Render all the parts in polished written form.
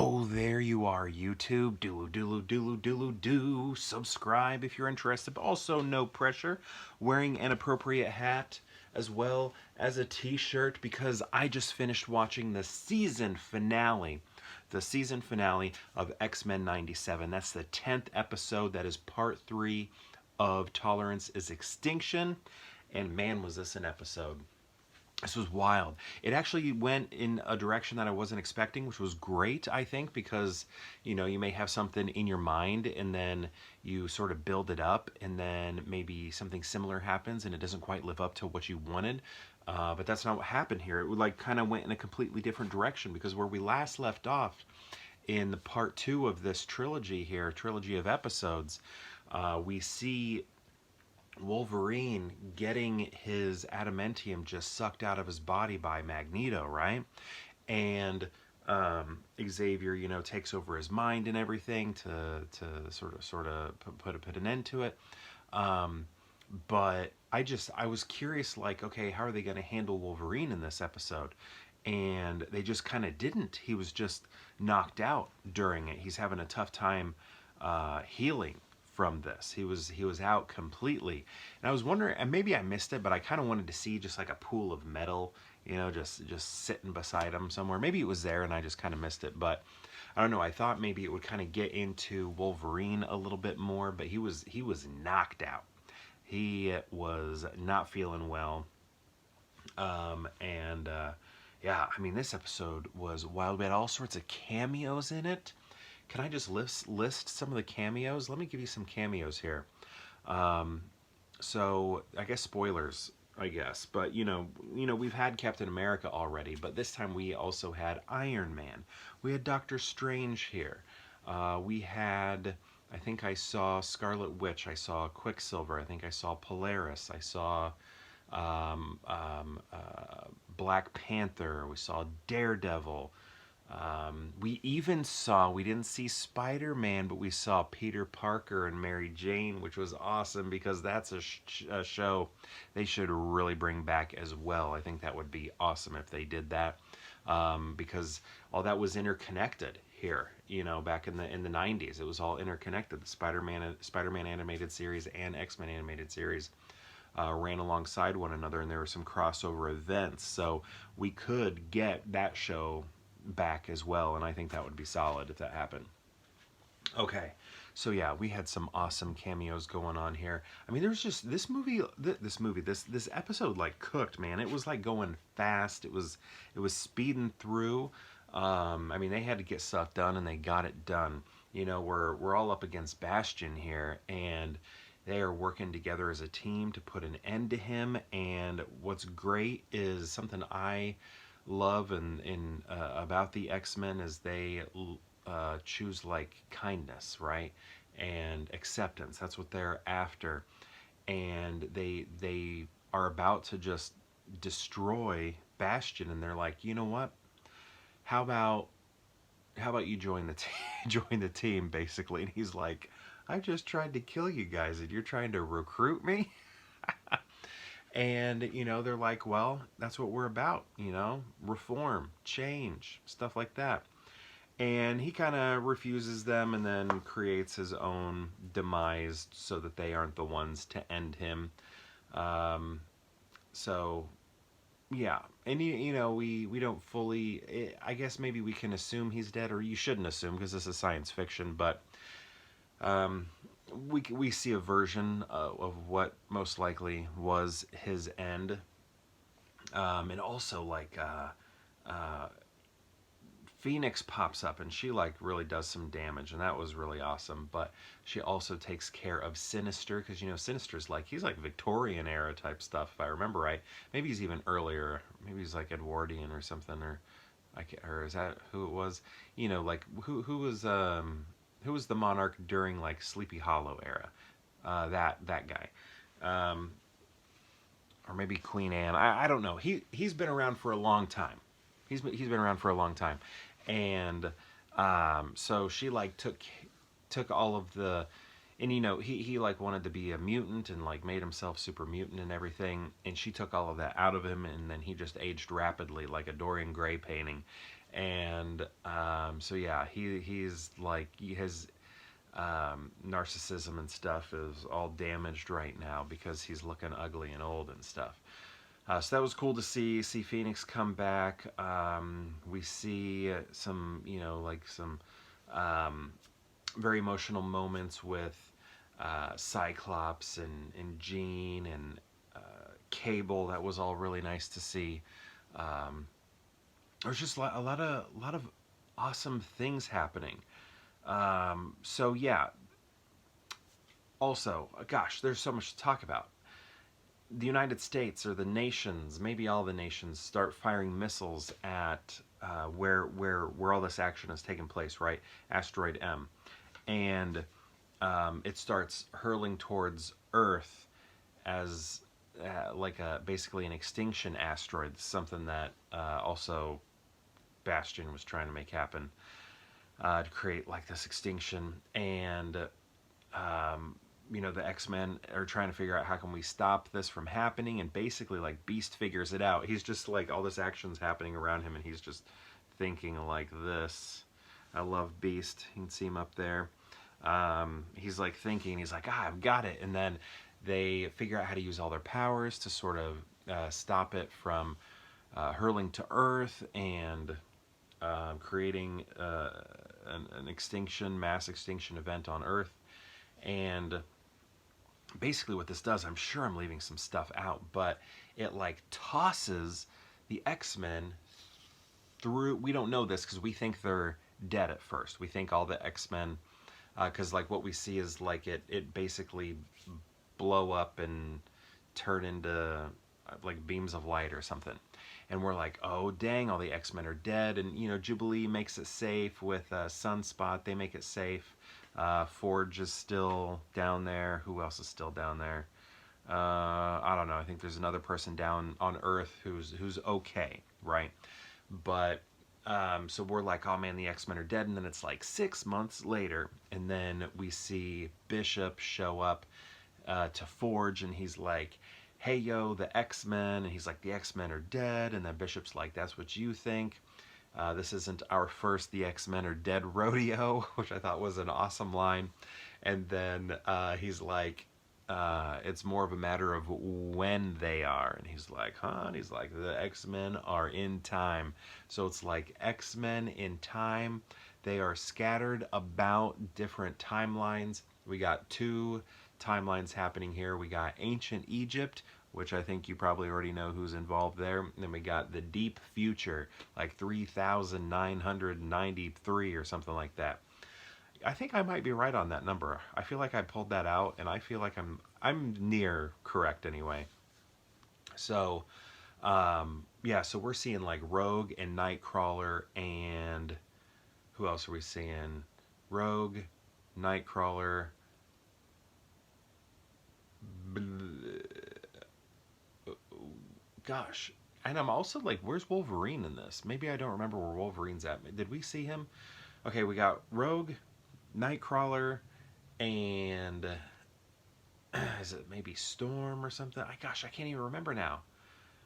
Oh, there you are, YouTube. Do. Subscribe if you're interested, but also no pressure. Wearing an appropriate hat as well as a t-shirt because I just finished watching the season finale. The season finale of X-Men 97. That's the 10th episode. That is part 3 of Tolerance is Extinction. And man, was this an episode. This was wild. It actually went in a direction that I wasn't expecting, which was great, I think, because, you may have something in your mind and then you sort of build it up and then maybe something similar happens and it doesn't quite live up to what you wanted. But that's not what happened here. It like kind of went in a completely different direction because where we last left off in the part 2 of this trilogy here, trilogy of episodes, we see Wolverine getting his adamantium just sucked out of his body by Magneto, right? And Xavier, takes over his mind and everything to sort of put an end to it. But I was curious, like, okay, how are they going to handle Wolverine in this episode? And they just kind of didn't. He was just knocked out during it. He's having a tough time healing from this. He was out completely. And I was wondering, and maybe I missed it, but I kind of wanted to see just like a pool of metal, just sitting beside him somewhere. Maybe it was there and I just kind of missed it, but I don't know. I thought maybe it would kind of get into Wolverine a little bit more, but he was knocked out. He was not feeling well. Yeah, I mean, this episode was wild. We had all sorts of cameos in it. Can I just list some of the cameos? Let me give you some cameos here. So I guess spoilers, I guess, but we've had Captain America already, but this time we also had Iron Man. We had Doctor Strange here. We had, I think I saw Scarlet Witch. I saw Quicksilver. I think I saw Polaris. I saw Black Panther. We saw Daredevil. We didn't see Spider-Man, but we saw Peter Parker and Mary Jane, which was awesome because that's a show they should really bring back as well. I think that would be awesome if they did that, because all that was interconnected here. Back in the 90s, it was all interconnected. The Spider-Man animated series and X-Men animated series ran alongside one another, and there were some crossover events, so we could get that show back as well, and I think that would be solid if that happened. Okay, so yeah, we had some awesome cameos going on here. I mean, there was just this episode like cooked, man. It was like going fast. It was speeding through. I mean, they had to get stuff done, and they got it done. We're all up against Bastion here, and they are working together as a team to put an end to him. And what's great is something I love and about the X-Men is they choose like kindness, right, and acceptance. That's what they're after, and they are about to just destroy Bastion, and they're like, you know what? How about you join the join the team, basically? And he's like, I just tried to kill you guys, and you're trying to recruit me. And, they're like, well, that's what we're about, reform, change, stuff like that. And he kind of refuses them and then creates his own demise so that they aren't the ones to end him. So, yeah. And, we don't fully, I guess maybe we can assume he's dead, or you shouldn't assume because this is science fiction, but we see a version of what most likely was his end, and also like Phoenix pops up and she like really does some damage, and that was really awesome. But she also takes care of Sinister because Sinister's like, he's like Victorian era type stuff if I remember right. Maybe he's even earlier. Maybe he's like Edwardian or something, or is that who it was? Like who was the monarch during like Sleepy Hollow era? That guy, or maybe Queen Anne. I don't know. He's been around for a long time. He's been around for a long time, and so she like took all of the, and he like wanted to be a mutant and like made himself super mutant and everything, and she took all of that out of him, and then he just aged rapidly like a Dorian Gray painting. And so yeah, he's like his narcissism and stuff is all damaged right now because he's looking ugly and old and stuff. So that was cool to see Phoenix come back. We see some, like some um, very emotional moments with Cyclops and Jean and Cable. That was all really nice to see. Um, there's just a lot of awesome things happening. So yeah. Also, gosh, there's so much to talk about. The United States or the nations, maybe all the nations, start firing missiles at where all this action has taken place, right? Asteroid M, and it starts hurling towards Earth as like basically an extinction asteroid, something that also Bastion was trying to make happen to create like this extinction. And the X-Men are trying to figure out how can we stop this from happening, and basically like Beast figures it out. He's just like, all this action's happening around him and he's just thinking like this. I love Beast. You can see him up there. He's like thinking, he's like, I've got it. And then they figure out how to use all their powers to sort of stop it from hurling to Earth and creating an extinction, mass extinction event on Earth. And basically what this does, I'm sure I'm leaving some stuff out, but it like tosses the X-Men through. We don't know this because we think they're dead at first. We think all the X-Men, because like what we see is like it basically blow up and turn into like beams of light or something. And we're like, oh dang, all the X-Men are dead. And Jubilee makes it safe with Sunspot. They make it safe. Forge is still down there. Who else is still down there? I don't know. I think there's another person down on Earth who's okay, right? But so we're like, oh man, the X-Men are dead. And then it's like 6 months later, and then we see Bishop show up to Forge, and he's like, hey yo, the X-Men. And he's like, the X-Men are dead. And then Bishop's like, that's what you think. This isn't our first the X-Men are dead rodeo, which I thought was an awesome line. And then he's like, it's more of a matter of when they are. And he's like, huh? And he's like, the X-Men are in time. So it's like X-Men in time. They are scattered about different timelines. We got two timelines happening here. We got ancient Egypt, which I think you probably already know who's involved there. And then we got the deep future, like 3,993 or something like that. I think I might be right on that number. I feel like I pulled that out, and I feel like I'm near correct anyway. So, yeah, so we're seeing like Rogue and Nightcrawler, and who else are we seeing? Rogue, Nightcrawler, gosh. And I'm also like, where's Wolverine in this? Maybe I don't remember where Wolverine's at. Did we see him? Okay, we got Rogue, Nightcrawler, and is it maybe Storm or something? Gosh, I can't even remember now.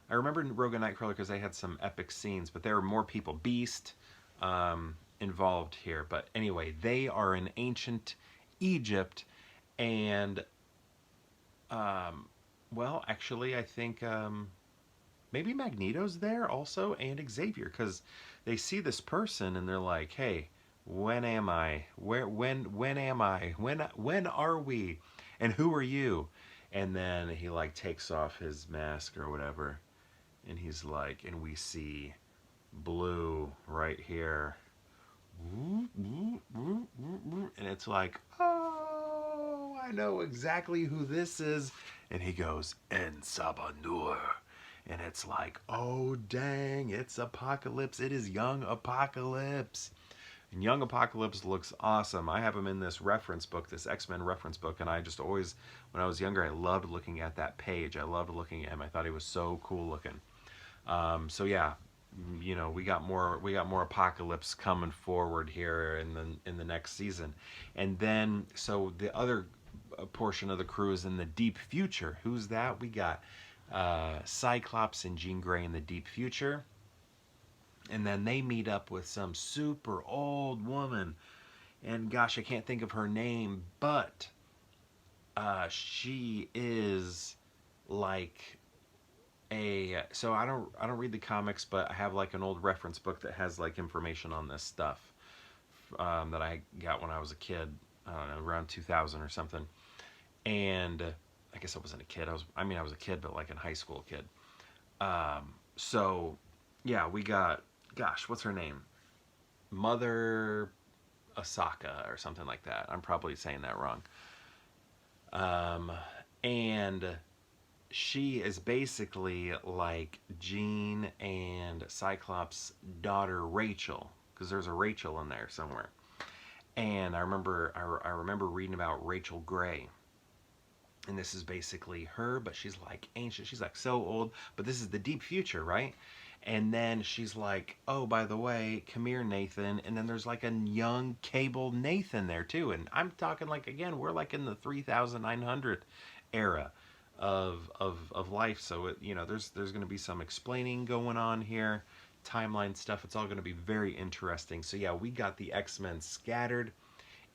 I remember Rogue and Nightcrawler because they had some epic scenes, but there were more people. Beast involved here. But anyway, they are in ancient Egypt, and well, actually, I think maybe Magneto's there also, and Xavier, because they see this person and they're like, hey, when am I? When am I? When are we? And who are you? And then he like takes off his mask or whatever, and he's like, and we see Blue right here. And it's like, oh, I know exactly who this is. And he goes, En Sabah Nur. And it's like, oh dang, it's Apocalypse. It is young Apocalypse. And young Apocalypse looks awesome. I have him in this reference book, this X-Men reference book, and I just always, when I was younger, I loved looking at that page. I loved looking at him. I thought he was so cool looking. So yeah, we got more Apocalypse coming forward here in the next season. And then so the other portion of the crew is in the deep future. Who's that? We got Cyclops and Jean Grey in the deep future. And then they meet up with some super old woman, and gosh, I can't think of her name, but she is like so I don't read the comics, but I have like an old reference book that has like information on this stuff that I got when I was a kid. I don't know, around 2000 or something. And I guess I wasn't a kid. I was a kid, but like in high school kid. So yeah, we got, gosh, what's her name? Mother Asaka or something like that. I'm probably saying that wrong. Um, and she is basically like Jean and Cyclops' daughter Rachel, because there's a Rachel in there somewhere. And I remember reading about Rachel Gray, and this is basically her, but she's like ancient. She's like so old, but this is the deep future, right? And then she's like, oh, by the way, come here, Nathan. And then there's like a young Cable Nathan there too. And I'm talking like, again, we're like in the 3900 era of life. So there's going to be some explaining going on here, timeline stuff. It's all going to be very interesting. So yeah, we got the X-Men scattered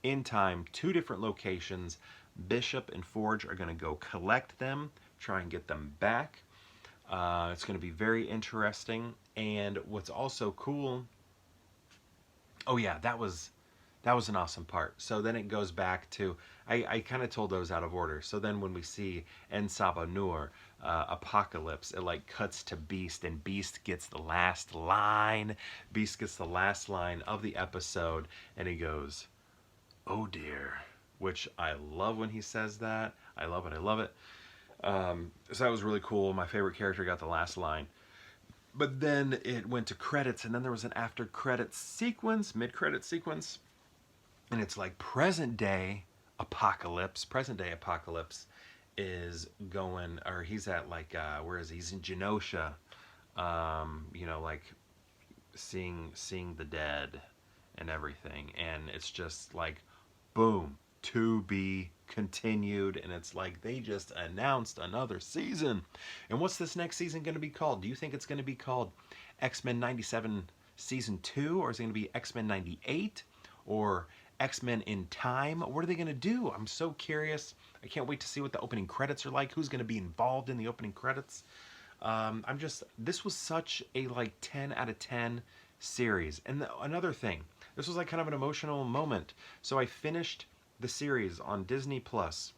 in time, two different locations. Bishop and Forge are going to go collect them, try and get them back. It's going to be very interesting. And what's also cool, oh yeah, that was an awesome part. So then it goes back to, I kind of told those out of order. So then when we see En Sabah Nur, Apocalypse, it like cuts to Beast, and Beast gets the last line. Beast gets the last line of the episode, and he goes, "Oh dear," which I love when he says that. I love it. I love it. So that was really cool. My favorite character got the last line. But then it went to credits, and then there was an after credits sequence, mid credit sequence, and it's like present day Apocalypse. Present day Apocalypse is going, or he's at like where is he? He's in Genosha, like seeing the dead and everything, and it's just like boom, to be continued. And it's like they just announced another season. And what's this next season going to be called? Do you think it's going to be called X-Men 97 season 2, or is it going to be X-Men 98, or X-Men in Time? What are they going to do? I'm so curious. I can't wait to see what the opening credits are like. Who's going to be involved in the opening credits? This was such a like 10 out of 10 series. And another thing, this was like kind of an emotional moment. So I finished the series on Disney Plus,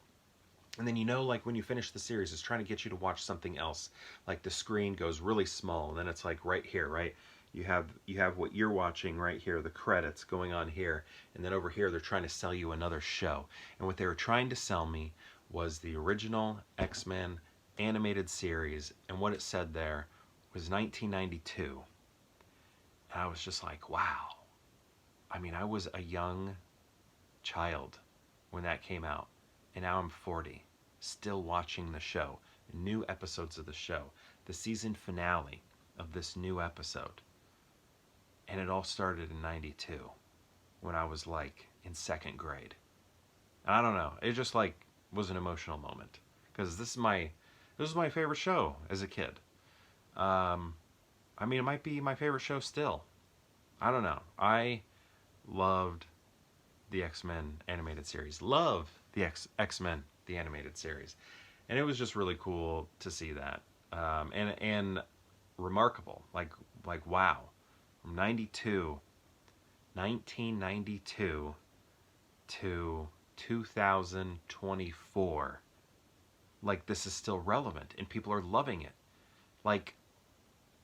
and then like when you finish the series, it's trying to get you to watch something else. Like the screen goes really small, and then it's like right here, right? You have what you're watching right here, the credits going on here, and then over here they're trying to sell you another show. And what they were trying to sell me was the original X-Men animated series, and what it said there was 1992. And I was just like, wow. I mean, I was a young child when that came out, and now I'm 40, still watching the show, new episodes of the show, the season finale of this new episode. And it all started in 92 when I was like in second grade. And I don't know, it just like was an emotional moment, because this was my favorite show as a kid. I mean, it might be my favorite show still. I don't know. I loved the X-Men animated series. Love the X-Men the animated series, and it was just really cool to see that, and remarkable. Like wow, from 1992 to 2024. Like this is still relevant, and people are loving it. Like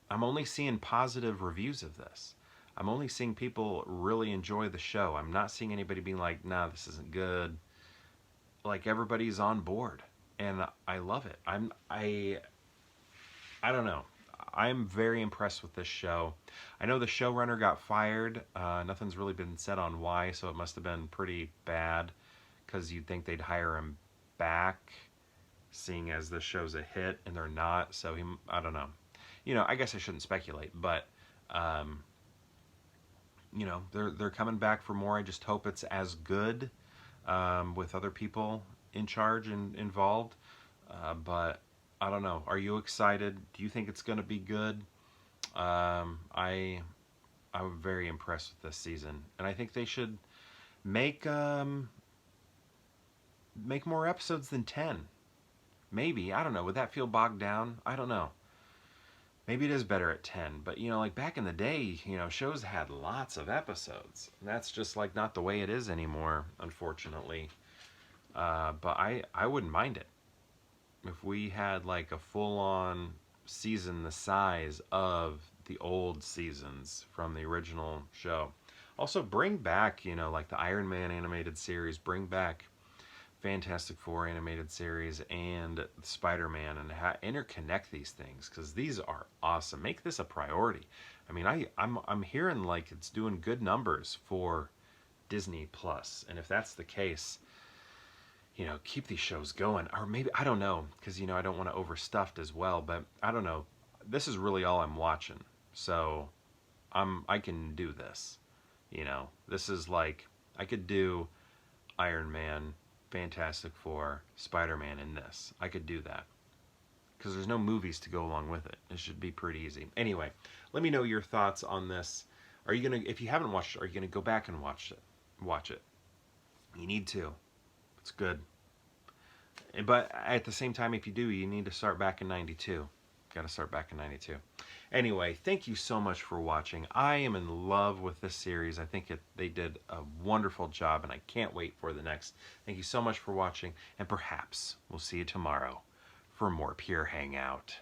I'm only seeing positive reviews of this. I'm only seeing people really enjoy the show. I'm not seeing anybody being like, nah, this isn't good. Like everybody's on board, and I love it. I don't know. I'm very impressed with this show. I know the showrunner got fired. Nothing's really been said on why, so it must have been pretty bad, because you'd think they'd hire him back, seeing as the show's a hit, and they're not. So I don't know. I guess I shouldn't speculate, but they're coming back for more. I just hope it's as good, with other people in charge and involved. But I don't know. Are you excited? Do you think it's going to be good? I I'm very impressed with this season, and I think they should make make more episodes than 10. Maybe, I don't know. Would that feel bogged down? I don't know. Maybe it is better at 10, but you know, like back in the day, you know, shows had lots of episodes. That's just like not the way it is anymore, unfortunately. But I wouldn't mind it if we had like a full-on season the size of the old seasons from the original show. Also, bring back, you know, like the Iron Man animated series. Bring back Fantastic Four animated series and Spider-Man, and interconnect these things, because these are awesome. Make this a priority. I mean, I'm hearing like it's doing good numbers for Disney Plus, and if that's the case, you know, keep these shows going. Or maybe, I don't know, because you know I don't want to overstuffed as well, but I don't know. This is really all I'm watching, so I can do this. You know, this is like I could do Iron Man, Fantastic Four, Spider-Man in this. I could do that. Because there's no movies to go along with it. It should be pretty easy. Anyway, let me know your thoughts on this. Are you gonna, if you haven't watched it, are you gonna go back and watch it? Watch it. You need to. It's good. But at the same time, if you do, you need to start back in 92. Got to start back in 92. Anyway, thank you so much for watching. I am in love with this series. I think they did a wonderful job, and I can't wait for the next. Thank you so much for watching, and perhaps we'll see you tomorrow for more Pure Hangout.